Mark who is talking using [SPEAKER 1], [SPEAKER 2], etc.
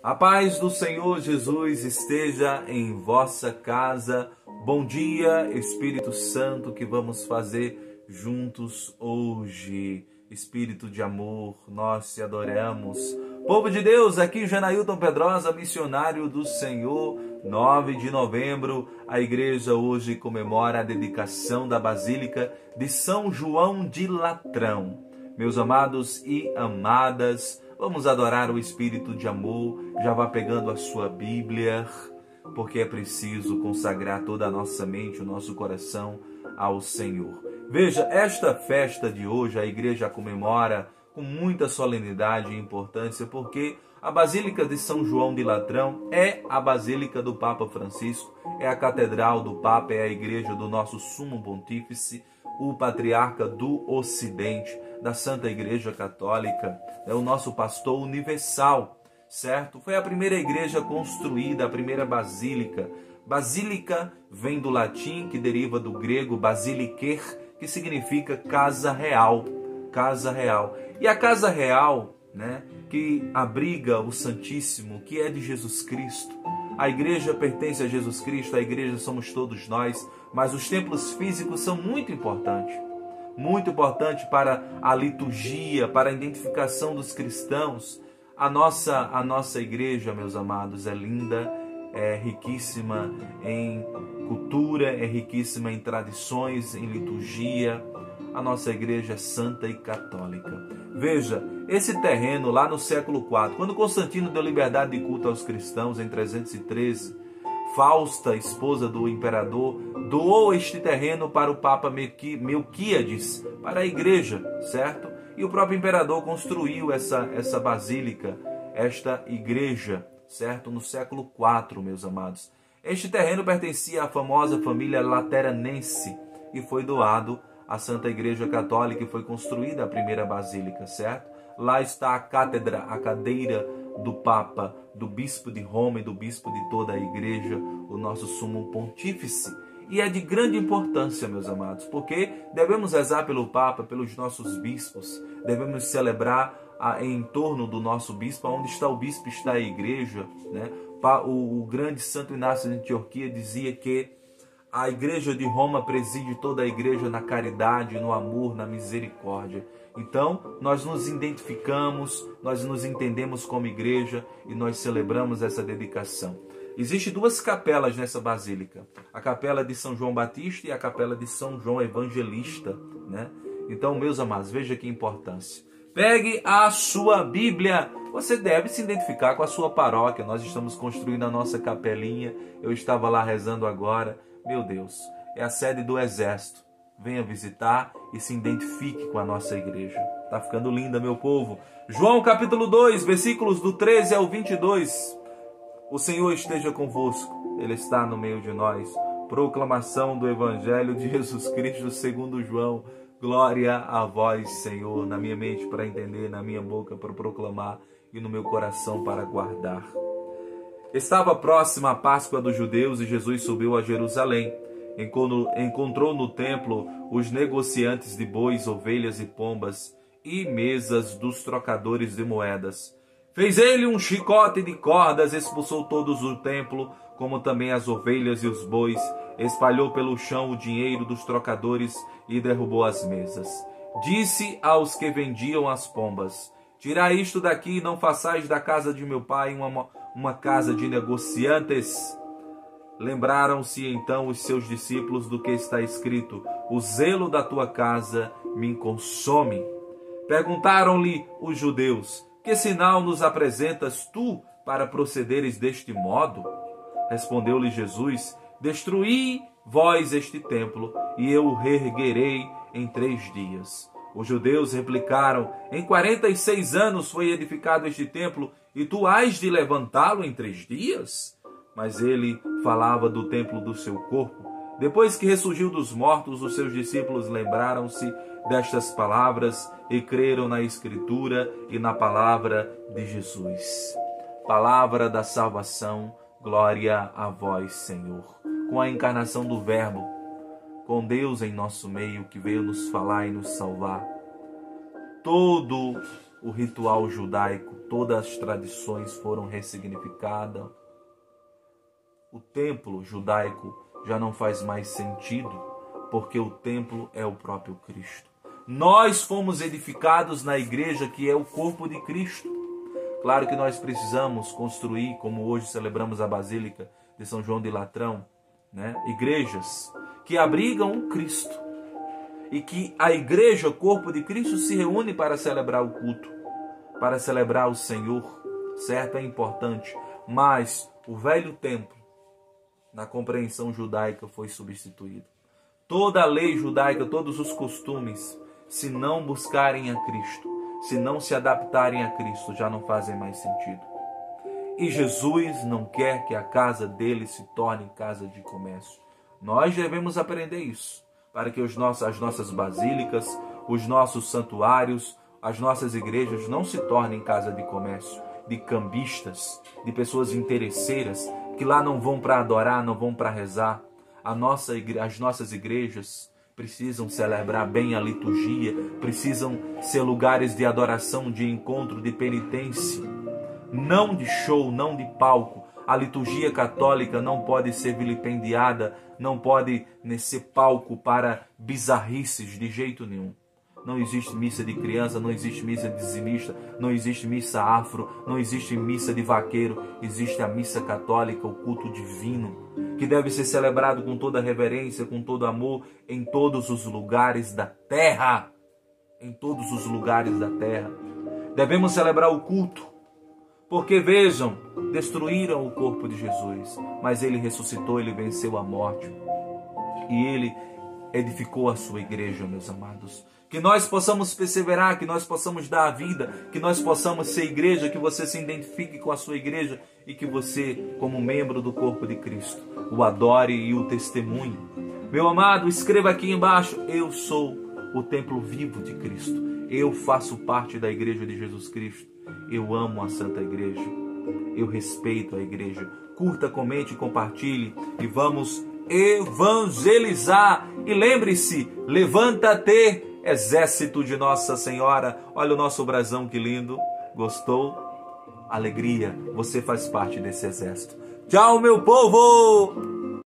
[SPEAKER 1] A paz do Senhor Jesus esteja em vossa casa. Bom dia, Espírito Santo, que vamos fazer juntos hoje. Espírito de amor, nós te adoramos. Povo de Deus, aqui Janailton Pedrosa, missionário do Senhor. 9 de novembro, a igreja hoje comemora a dedicação da Basílica de São João de Latrão. Meus amados e amadas, vamos adorar o Espírito de amor. Já vá pegando a sua Bíblia, porque é preciso consagrar toda a nossa mente, o nosso coração ao Senhor. Veja, esta festa de hoje a igreja comemora com muita solenidade e importância, porque a Basílica de São João de Latrão é a Basílica do Papa Francisco, é a Catedral do Papa, é a igreja do nosso Sumo Pontífice, o Patriarca do Ocidente, da Santa Igreja Católica, é o nosso pastor universal, certo? Foi a primeira igreja construída, a primeira basílica. Basílica vem do latim, que deriva do grego basiliquer, que significa casa real. Casa real. E a casa real, que abriga o Santíssimo, que é de Jesus Cristo. A igreja pertence a Jesus Cristo, a igreja somos todos nós, mas os templos físicos são muito importantes para a liturgia, para a identificação dos cristãos. A nossa igreja, meus amados, é linda, é riquíssima em cultura, é riquíssima em tradições, em liturgia. A nossa igreja é santa e católica. Veja, esse terreno lá no século IV, quando Constantino deu liberdade de culto aos cristãos em 313, Fausta, esposa do imperador, doou este terreno para o Papa Melquíades, para a igreja, certo? E o próprio imperador construiu essa basílica, esta igreja, certo? No século IV, meus amados. Este terreno pertencia à famosa família Lateranense e foi doado à Santa Igreja Católica, e foi construída a primeira basílica, certo? Lá está a cátedra, a cadeira do Papa, do Bispo de Roma e do Bispo de toda a Igreja, o nosso Sumo Pontífice. E é de grande importância, meus amados, porque devemos rezar pelo Papa, pelos nossos bispos, devemos celebrar em torno do nosso bispo. Onde está o bispo está a Igreja, O grande Santo Inácio de Antioquia dizia que a Igreja de Roma preside toda a Igreja na caridade, no amor, na misericórdia. Então, nós nos identificamos, nós nos entendemos como igreja e nós celebramos essa dedicação. Existem duas capelas nessa basílica, a capela de São João Batista e a capela de São João Evangelista, Então, meus amados, veja que importância. Pegue a sua Bíblia. Você deve se identificar com a sua paróquia. Nós estamos construindo a nossa capelinha. Eu estava lá rezando agora. Meu Deus, é a sede do Exército. Venha visitar e se identifique com a nossa igreja. Tá ficando linda, meu povo. João capítulo 2, versículos do 13 ao 22. O Senhor esteja convosco. Ele está no meio de nós. Proclamação do Evangelho de Jesus Cristo segundo João. Glória a vós, Senhor. Na minha mente para entender, na minha boca para proclamar e no meu coração para guardar. Estava próxima a Páscoa dos judeus e Jesus subiu a Jerusalém. Encontrou no templo os negociantes de bois, ovelhas e pombas e mesas dos trocadores de moedas. Fez ele um chicote de cordas, expulsou todos do templo, como também as ovelhas e os bois, espalhou pelo chão o dinheiro dos trocadores e derrubou as mesas. Disse aos que vendiam as pombas: tirai isto daqui e não façais da casa de meu pai uma casa de negociantes. Lembraram-se então os seus discípulos do que está escrito: o zelo da tua casa me consome. Perguntaram-lhe os judeus: que sinal nos apresentas tu para procederes deste modo? Respondeu-lhe Jesus: destruí vós este templo, e eu o reerguerei em 3 dias. Os judeus replicaram: em 46 anos foi edificado este templo, e tu hás de levantá-lo em 3 dias? Mas ele falava do templo do seu corpo. Depois que ressurgiu dos mortos, os seus discípulos lembraram-se destas palavras e creram na Escritura e na palavra de Jesus. Palavra da salvação, glória a vós, Senhor. Com a encarnação do Verbo, com Deus em nosso meio, que veio nos falar e nos salvar, todo o ritual judaico, todas as tradições foram ressignificadas. O templo judaico já não faz mais sentido, porque o templo é o próprio Cristo. Nós fomos edificados na igreja que é o corpo de Cristo. Claro que nós precisamos construir, como hoje celebramos a Basílica de São João de Latrão, igrejas que abrigam o Cristo. E que a igreja, o corpo de Cristo, se reúne para celebrar o culto, para celebrar o Senhor. Certo? É importante. Mas o velho templo, na compreensão judaica, foi substituído. Toda a lei judaica, todos os costumes, se não buscarem a Cristo, se não se adaptarem a Cristo, já não fazem mais sentido. E Jesus não quer que a casa dele se torne casa de comércio. Nós devemos aprender isso, para que as nossas basílicas, os nossos santuários, as nossas igrejas não se tornem casa de comércio, de cambistas, de pessoas interesseiras, que lá não vão para adorar, não vão para rezar. As nossas igrejas precisam celebrar bem a liturgia, precisam ser lugares de adoração, de encontro, de penitência, não de show, não de palco. A liturgia católica não pode ser vilipendiada, não pode ser palco para bizarrices de jeito nenhum. Não existe missa de criança, não existe missa de dizimista, não existe missa afro, não existe missa de vaqueiro. Existe a missa católica, o culto divino, que deve ser celebrado com toda reverência, com todo amor, em todos os lugares da terra. Em todos os lugares da terra. Devemos celebrar o culto, porque vejam, destruíram o corpo de Jesus, mas ele ressuscitou, ele venceu a morte. E ele edificou a sua igreja, meus amados. Que nós possamos perseverar, que nós possamos dar a vida, que nós possamos ser igreja, que você se identifique com a sua igreja e que você, como membro do corpo de Cristo, o adore e o testemunhe. Meu amado, escreva aqui embaixo: eu sou o templo vivo de Cristo. Eu faço parte da igreja de Jesus Cristo. Eu amo a Santa Igreja. Eu respeito a igreja. Curta, comente, compartilhe e vamos evangelizar. E lembre-se, levanta-te, exército de Nossa Senhora. Olha o nosso brasão, que lindo. Gostou? Alegria, você faz parte desse exército. Tchau, meu povo!